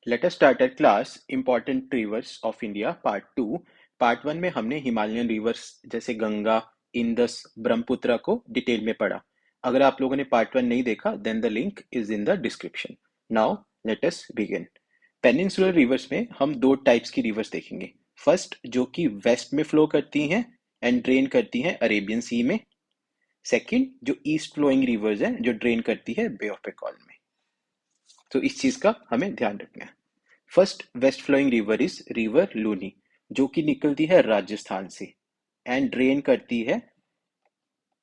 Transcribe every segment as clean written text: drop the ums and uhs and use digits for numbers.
Late us start our class important rivers of India part 2। Part 1 में हमने Himalayan reverse जैसे Ganga, Indus, Brahmaputra को detail में पढ़ा। अगर आप लोगों ने पार्ट 1 नहीं देखा then the link is in the description. Now let us begin. Peninsular rivers में हम दो टाइप्स की रिवर्स देखेंगे। फर्स्ट जो कि वेस्ट में फ्लो करती हैं एंड ड्रेन करती हैं अरेबियन सी में। सेकंड जो ईस्ट फ्लोइंग रिवर्स है जो ड्रेन करती है बे ऑफ बंगाल में। तो इस चीज का हमें ध्यान रखना है। First west flowing river is river Luni, जो कि निकलती है राजस्थान से एंड ड्रेन करती है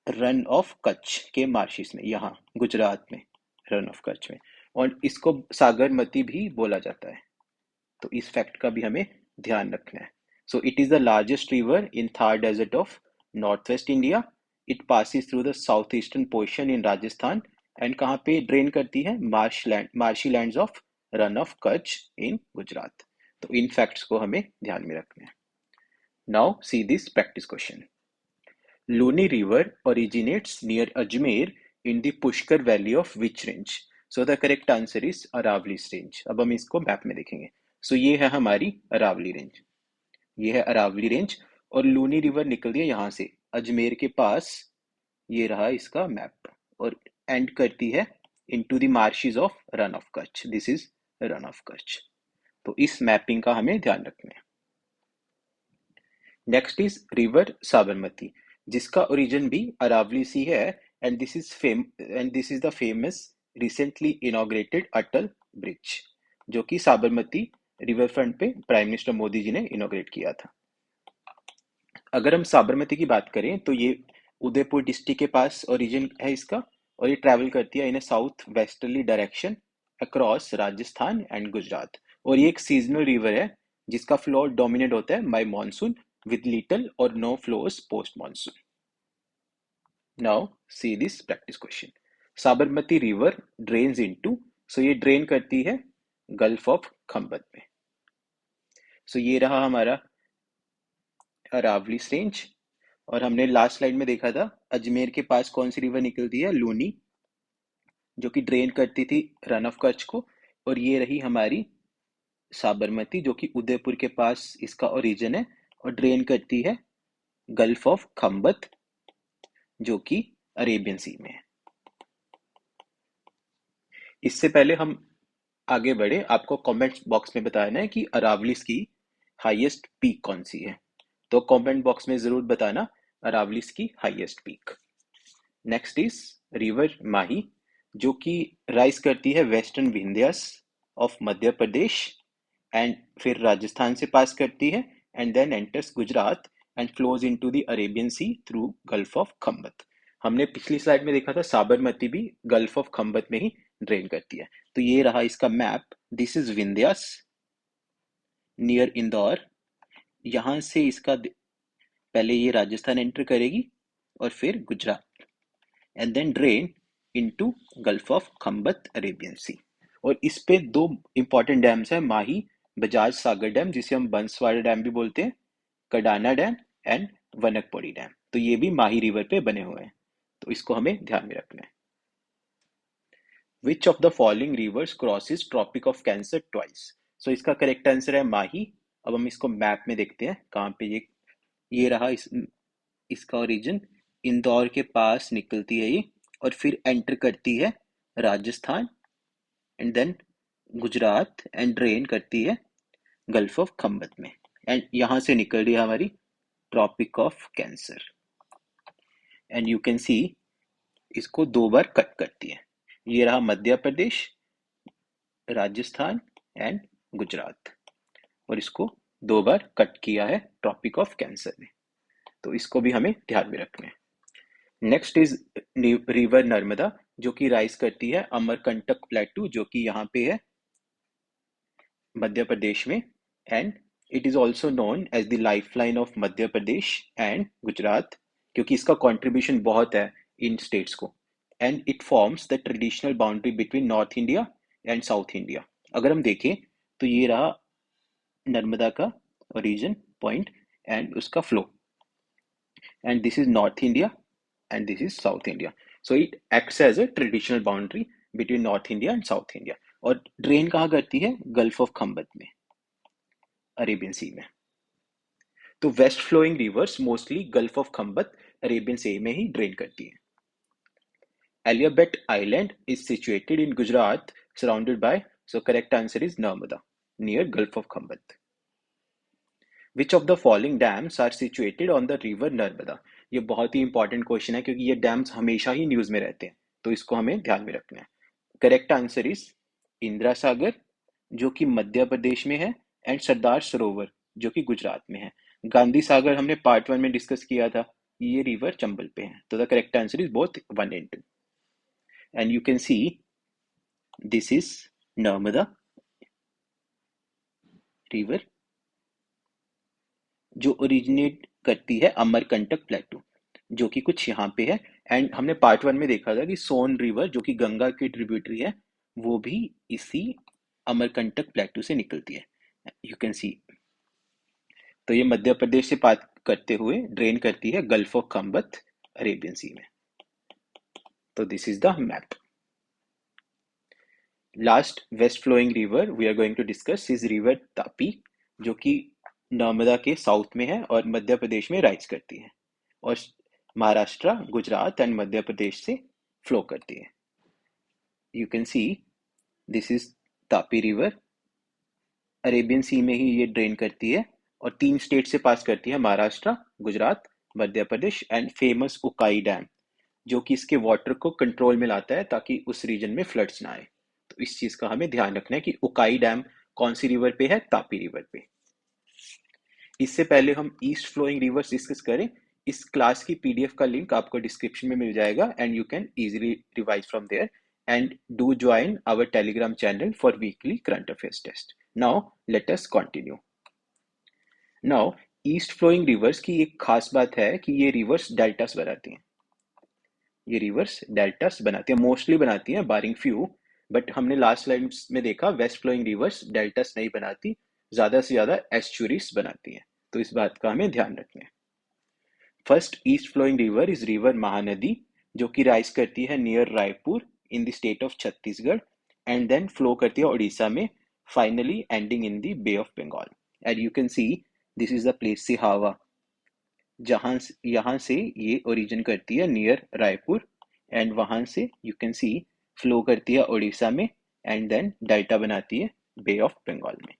रन ऑफ कच्छ के मार्शिस में, यहाँ गुजरात में, रन ऑफ कच्छ में। और इसको सागरमती भी बोला जाता है, तो इस फैक्ट का भी हमें ध्यान रखना है। So it is the largest river in Thar Desert of north west India. It passes through the south eastern portion in Rajasthan and कहाँ पे ड्रेन करती है marshy lands of Rann of Kutch in Gujarat. तो इन फैक्ट्स को हमें ध्यान में रखना है। Now see this practice question. Luni River originates near Ajmer in the Pushkar Valley of which range? So the correct answer is Aravali's range. अब हम इसको मैप में देखेंगे। So ये है हमारी अरावली रेंज, ये है अरावली रेंज और लूनी रिवर निकलती है यहाँ से अजमेर के पास। ये रहा इसका मैप और एंड करती है into the marches of Rann of Kutch. This is run of Kutch. तो इस मैपिंग का हमें ध्यान रखना है। नेक्स्ट इज रिवर साबरमती, जिसका ओरिजिन भी अरावली सी है and this is the famous recently inaugurated Atal bridge, जो कि साबरमती रिवर फ्रंट पे प्राइम मिनिस्टर मोदी जी ने इनॉग्रेट किया था। अगर हम साबरमती की बात करें तो ये उदयपुर डिस्ट्रिक्ट के पास ओरिजिन है इसका और ये ट्रैवल करती है in a south westerly direction across Rajasthan and Gujarat. और ये एक सीजनल रिवर है जिसका फ्लो डोमिनेट होता है by monsoon with little or no flows post monsoon. Now see this practice question. Sabarmati river drains into, so ये ड्रेन करती है गल्फ ऑफ खंबत में। सो ये रहा हमारा अरावली रेंज और हमने लास्ट स्लाइड में देखा था अजमेर के पास कौन सी रिवर निकलती है, लूनी, जो कि ड्रेन करती थी रन ऑफ कच्छ को। और ये रही हमारी साबरमती जो कि उदयपुर के पास इसका ओरिजिन है और ड्रेन करती है गल्फ ऑफ खंबत जो कि अरेबियन सी में है। इससे पहले हम आगे बढ़े, आपको कमेंट बॉक्स में बताना है कि अरावलीज की हाईएस्ट पीक कौन सी है। तो कमेंट बॉक्स में जरूर बताना अरावलीज की highest peak. Next is river Mahi, जो कि राइज करती है western Vindhyas of Madhya Pradesh and फिर राजस्थान से पास करती है and then enters Gujarat and flows into the Arabian Sea through Gulf of Khambhat. हमने पिछली स्लाइड में देखा था साबरमती भी गल्फ ऑफ खंबत में ही ड्रेन करती है। तो ये रहा इसका map. This is Vindhyas near Indore. यहां से इसका पहले ये राजस्थान एंटर करेगी और फिर Gujarat and then drain into Gulf of Khambhat Arabian Sea. और इस पे दो इंपॉर्टेंट डैम्स है, माही बजाज सागर डैम जिसे हम बंसवाड़ा डैम भी बोलते हैं, कडाना डैम एंड वनकपोड़ी डैम। तो ये भी माही रिवर पे बने हुए हैं, तो इसको हमें ध्यान में रखना है। Which of the following rivers crosses Tropic of Cancer twice? So इसका करेक्ट आंसर है माही। अब हम इसको मैप में देखते हैं कहाँ पे ये रहा इसका ओरिजिन इंदौर के पास निकलती है ये और फिर एंटर करती है Rajasthan and then Gujarat and drain करती है गल्फ ऑफ खंबत में एंड यहां से निकल रही है हमारी tropic of cancer and you can see इसको दो बार कट करती है। ये रहा मध्य प्रदेश, राजस्थान एंड गुजरात और इसको दो बार कट किया है ट्रॉपिक ऑफ कैंसर में। तो इसको भी हमें ध्यान में रखना है। नेक्स्ट इज रिवर नर्मदा, जो कि राइज करती है अमरकंटक प्लेटू जो कि यहाँ पे है मध्य प्रदेश में and it is also known as the life line of Madhya Pradesh and Gujarat, क्योंकि इसका कॉन्ट्रीब्यूशन बहुत है इन स्टेट्स को and it forms the traditional boundary between north India and south India. अगर हम देखें तो ये रहा नर्मदा का ओरिजिन पॉइंट एंड उसका flow and this is north India and this is South India. So it acts as a traditional boundary between North India and South India. और drain कहाँ करती है? गल्फ ऑफ खंबत में, अरेबियन सी में। तो west flowing rivers mostly Gulf of Khambhat, Arabian सी में ही drain करती है। Aliabet Island is situated in Gujarat, surrounded by, so correct answer is Narmada, near Gulf of Khambat. Which of the following dams are situated on the river Narmada? ये बहुत ही important question है क्योंकि ये dams हमेशा ही news में रहते हैं, तो इसको हमें ध्यान में रखना है। Correct answer is Indira Sagar, जो कि मध्य प्रदेश में है, एंड सरदार सरोवर, जो कि गुजरात में है। गांधी सागर हमने पार्ट 1 में डिस्कस किया था, ये रिवर चंबल पे है। तो the correct answer is both 1 and 2, and you can see this is Narmada river जो ओरिजिनेट करती है अमरकंटक प्लेटू, जो कि कुछ यहाँ पे है। एंड हमने पार्ट 1 में देखा था कि सोन रिवर, जो कि गंगा की ट्रिब्यूटरी है, वो भी इसी अमरकंटक प्लेटू से निकलती है, यू कैन सी। तो ये मध्य प्रदेश से पास करते हुए ड्रेन करती है गल्फ ऑफ खंबत, अरेबियन सी में। तो this is the map. Last west flowing river we are going to discuss is river Tapi, जो कि नर्मदा के साउथ में है और मध्य प्रदेश में राइज करती है, और महाराष्ट्र, गुजरात एंड मध्य प्रदेश से फ्लो करती है। You can see this is Tapi river, Arabian सी में ही ये ड्रेन करती है और 3 स्टेट से पास करती है, महाराष्ट्र, गुजरात, मध्य Pradesh. And famous Ukai dam, जो कि इसके वाटर को कंट्रोल में लाता है ताकि उस रीजन में फ्लड्स ना आए। तो इस चीज का हमें ध्यान रखना है कि उकाई डैम कौन सी रिवर पे है? तापी रिवर पे। इससे पहले हम ईस्ट फ्लोइंग रिवर्स डिस्कस करें, इस क्लास की पीडीएफ का लिंक आपको डिस्क्रिप्शन में मिल जाएगा, and you can easily revise from there, and do join our Telegram channel for weekly current affairs test. Now let us continue. Now east flowing rivers की एक खास बात है कि ये रिवर्स डेल्टास बनाती हैं। ये रिवर्स डेल्टास बनाती है, मोस्टली बनाती है बारिंग फ्यू, बट हमने लास्ट स्लाइड्स में देखा वेस्ट फ्लोइंग रिवर्स डेल्टास नहीं बनाती, ज्यादा से ज्यादा एस्चुरीज बनाती है। तो इस बात का हमें ध्यान रखना है। First east flowing river is river Mahanadi, जो कि राइज करती है near Raipur in the state of Chhattisgarh, and then flow करती है उड़ीसा में, finally ending in the bay of Bengal. And you can see this is the place Sihawa, जहां यहाँ से ये ओरिजिन करती है नियर रायपुर, एंड वहां से यू कैन सी फ्लो करती है उड़ीसा में, एंड देन डेल्टा बनाती है बे ऑफ बंगाल में।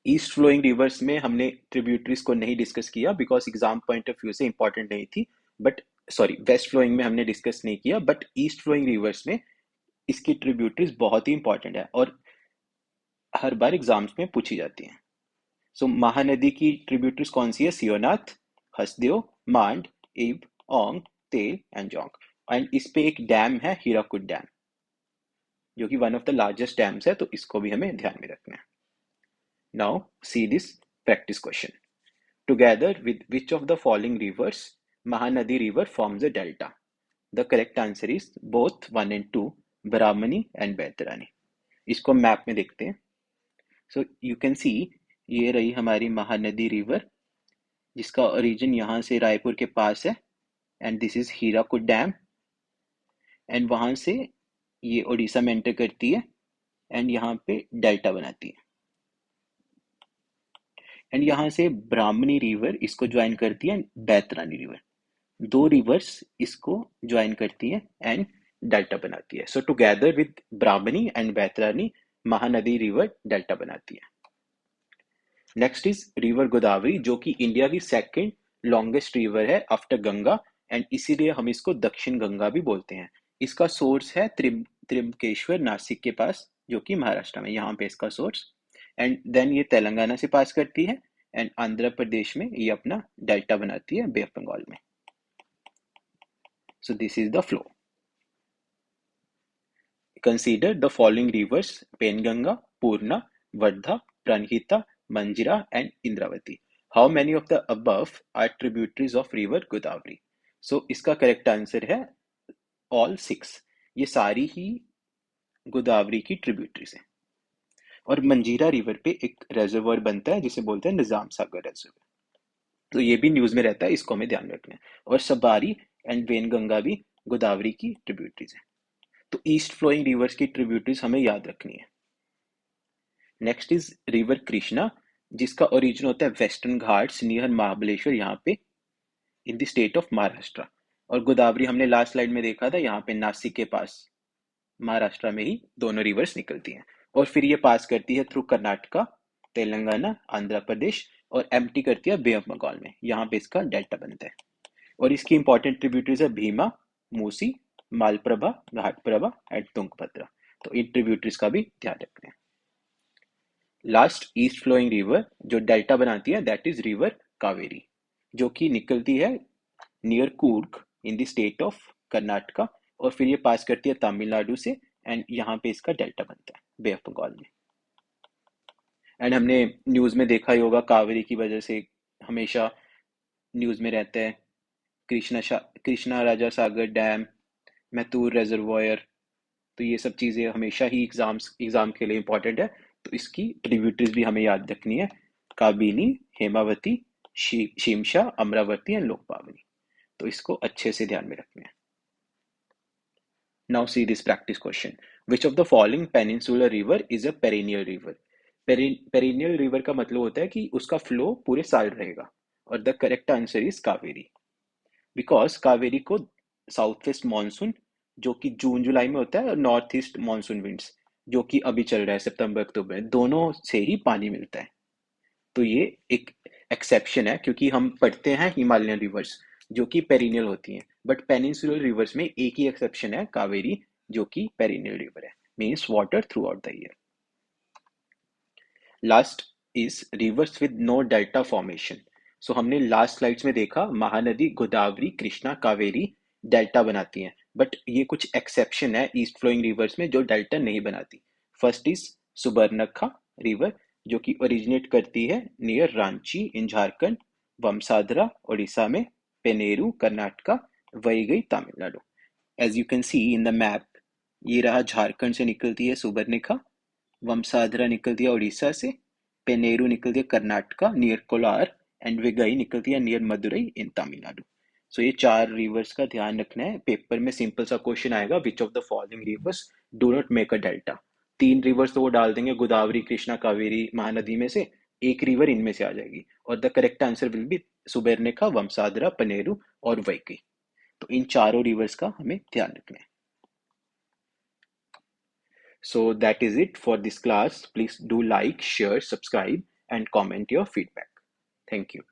ईस्ट फ्लोइंग रिवर्स में हमने ट्रिब्यूटरीज को नहीं डिस्कस किया because exam point of view से इंपॉर्टेंट नहीं थी, बट सॉरी वेस्ट फ्लोइंग में हमने डिस्कस नहीं किया, बट ईस्ट फ्लोइंग रिवर्स में इसकी ट्रिब्यूटरीज बहुत ही इंपॉर्टेंट है और हर बार एग्जाम्स में पूछी जाती हैं। सो महानदी की ट्रिब्यूटरीज कौन सी है? सियोनाथ, हसदेव, मांड, इब, ओंग, तेल एंड जोंग। एंड इस पे एक डैम है हीराकुड डैम, जो कि one of the largest dams है, तो इसको भी हमें ध्यान में रखना है। Now see this practice question. Together with which of the following rivers Mahanadi River forms a delta? The correct answer is both 1 and 2, Brahmani and Baitarani. इसको मैप में देखते हैं। सो यू कैन सी ये रही हमारी महानदी रिवर, जिसका origin यहाँ से रायपुर के पास है, and this is Hirakud dam, and वहां से ये उड़ीसा में एंटर करती है, एंड यहाँ पे डेल्टा बनाती है, एंड यहाँ से ब्राह्मणी रिवर इसको ज्वाइन करती है, बैतरानी रिवर, 2 रिवर्स इसको ज्वाइन करती है एंड डेल्टा बनाती है। So together with Brahmani and Baitarani Mahanadi river delta बनाती है। नेक्स्ट इज रिवर गोदावरी, जो कि इंडिया की सेकंड लॉन्गेस्ट रिवर है आफ्टर गंगा, एंड इसीलिए हम इसको दक्षिण गंगा भी बोलते हैं। इसका सोर्स है त्रिम्बकेश्वर नासिक के पास, जो कि महाराष्ट्र में, यहाँ पे इसका सोर्स, एंड देन ये तेलंगाना से पास करती है, एंड आंध्र प्रदेश में ये अपना डेल्टा बनाती है बे ऑफ बंगाल में। So this is the flow. Consider the following rivers: Penganga, Purna, Vardha, Pranhita, Manjira, and Indravati. How many of the above are tributaries of river Godavari? So इसका correct answer है all 6. ये सारी ही गोदावरी की tributaries हैं। और मंजीरा river पे एक रेजर्वोयर बनता है जिसे बोलते हैं निजाम सागर रेजर्वोयर, तो ये भी न्यूज में रहता है, इसको हमें ध्यान रखना है। और सबारी एंड वेनगंगा भी गोदावरी की ट्रिब्यूटरीज है। तो ईस्ट फ्लोइंग रिवर्स की ट्रिब्यूटरीज हमें याद रखनी है। नेक्स्ट इज रिवर कृष्णा, जिसका ओरिजिन होता है वेस्टर्न घाट्स नियर महाबलेश्वर, यहाँ पे इन द स्टेट ऑफ महाराष्ट्र। और गोदावरी हमने लास्ट स्लाइड में देखा था, यहाँ पे नासिक के पास महाराष्ट्र में ही दोनों रिवर्स निकलती हैं। और फिर ये पास करती है थ्रू कर्नाटका, तेलंगाना, आंध्र प्रदेश और एम्प्टी करती है बे ऑफ बंगाल में, यहाँ पे इसका डेल्टा बनता है। और इसकी इंपॉर्टेंट ट्रिब्यूटरीज है भीमा, मूसी, मालप्रभा, घाटप्रभा एंड तुंगभद्रा। तो इन ट्रिब्यूटरीज का भी ध्यान रखना है। लास्ट ईस्ट फ्लोइंग रिवर जो डेल्टा बनाती है दैट इज रिवर कावेरी, जो कि निकलती है near Coorg in the state of Karnataka, और फिर ये पास करती है तमिलनाडु से, एंड यहाँ पे इसका डेल्टा बनता है बे ऑफ बंगाल में। एंड हमने न्यूज में देखा ही होगा, कावेरी की वजह से हमेशा न्यूज में रहता है कृष्णा राजा सागर डैम, मैतूर रेजर्वोयर। तो ये सब चीज़ें हमेशा ही एग्जाम के लिए इंपॉर्टेंट है, तो इसकी ट्रिब्यूटरीज भी हमें याद रखनी है, काबिनी, हेमावती, शिमशा, अमरावती एंड लोकपावनी। तो इसको अच्छे से ध्यान में रखना है। Now see this practice question. Which of the following peninsular river is a perennial river? Perennial river का मतलब होता है कि उसका फ्लो पूरे साल रहेगा, और the correct answer is Kaveri. Because Kaveri को साउथ वेस्ट मानसून जो कि जून जुलाई में होता है, और नॉर्थ ईस्ट मानसून विंड्स जो कि अभी चल रहा है सितंबर अक्टूबर, दोनों से ही पानी मिलता है। तो ये एक एक्सेप्शन है, क्योंकि हम पढ़ते हैं हिमालयन रिवर्स जो कि पेरिनियल होती हैं, बट पेनिनसुलर रिवर्स में एक ही एक्सेप्शन है, कावेरी, जो कि पेरिनियल रिवर है, means water throughout the year. Last is rivers with no delta formation. So हमने लास्ट स्लाइड्स में देखा महानदी गोदावरी कृष्णा कावेरी डेल्टा बनाती हैं, बट ये कुछ एक्सेप्शन है ईस्ट फ्लोइंग रिवर्स में जो डेल्टा नहीं बनाती। फर्स्ट इज सुबर्णखा रिवर, जो कि ओरिजिनेट करती है नियर रांची इन झारखंड, वमसादरा उड़ीसा में, Penneru Karnataka, Vaigai Tamil Nadu. As you can see in the map, ये रहा झारखंड से निकलती है सुबर्णिका, वमसादरा निकलती है उड़ीसा से, पेनेरू निकलती है कर्नाटका नियर कोलार, एंड वेगई निकलती है नियर मदुरई इन तमिलनाडु। सो ये चार रिवर्स का ध्यान रखना है। पेपर में सिंपल सा क्वेश्चन आएगा, विच of the following reverse do not make a delta. तीन रिवर्स तो वो डाल देंगे, गोदावरी कृष्णा कावेरी महानदी में से एक रिवर इनमें से आ जाएगी, और the correct answer will be सुबर्णिका, वमसादरा, पनेरू और वैगई। तो इन चारों रिवर्स का हमें ध्यान रखना है। So that is it for this class. Please do like, share, subscribe, and comment your feedback. Thank you.